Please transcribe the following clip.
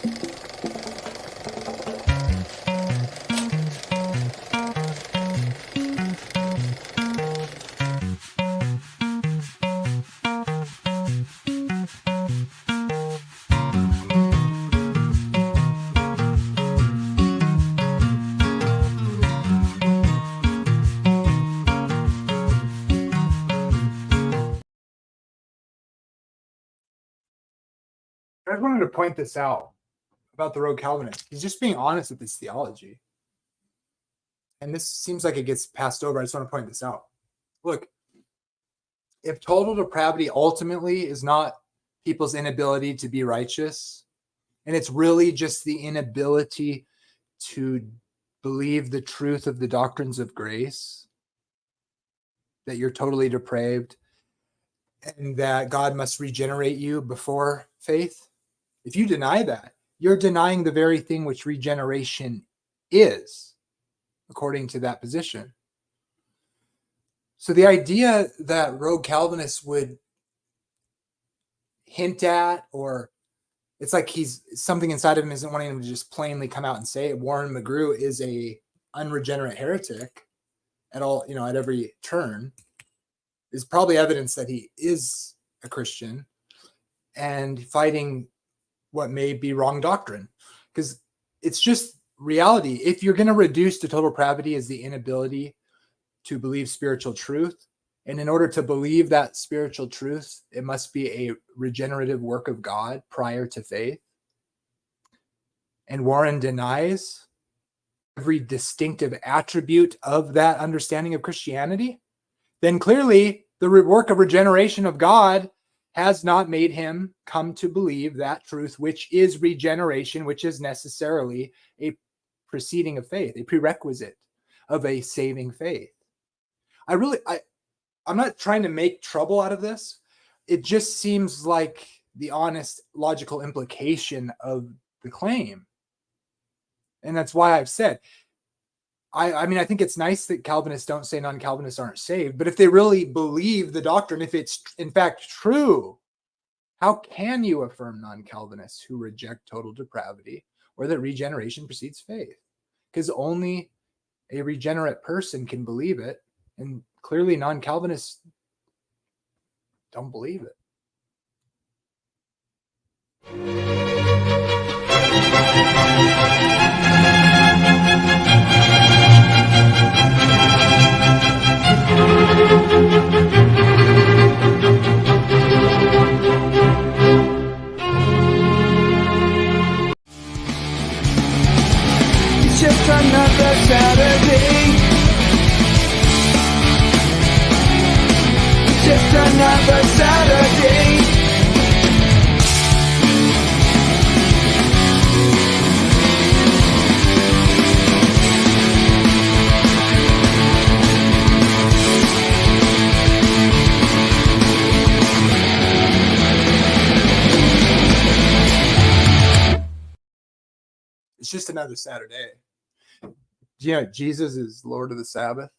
I just wanted to point this out about the rogue Calvinist. He's just being honest with his theology. And this seems like it gets passed over. I just want to point this out. Look, if total depravity ultimately is not people's inability to be righteous, and it's really just the inability to believe the truth of the doctrines of grace, that you're totally depraved, and that God must regenerate you before faith, if you deny that, you're denying the very thing which regeneration is, according to that position. So the idea that rogue Calvinists would hint at, or it's like he's something inside of him isn't wanting him to just plainly come out and say Warren McGrew is a unregenerate heretic at all, at every turn, is probably evidence that he is a Christian and fighting what may be wrong doctrine, because it's just reality. If you're going to reduce to total depravity as the inability to believe spiritual truth, and in order to believe that spiritual truth, it must be a regenerative work of God prior to faith, and Warren denies every distinctive attribute of that understanding of Christianity, then clearly the work of regeneration of God has not made him come to believe that truth, which is regeneration, which is necessarily a proceeding of faith, a prerequisite of a saving faith. I'm not trying to make trouble out of this. It just seems like the honest, logical implication of the claim. And that's why I've said, I mean, I think it's nice that Calvinists don't say non-Calvinists aren't saved, but if they really believe the doctrine, if it's in fact true, how can you affirm non-Calvinists who reject total depravity or that regeneration precedes faith? Because only a regenerate person can believe it, and clearly non-Calvinists don't believe it. Just another Saturday. Just another Saturday. It's just another Saturday. Jesus is Lord of the Sabbath.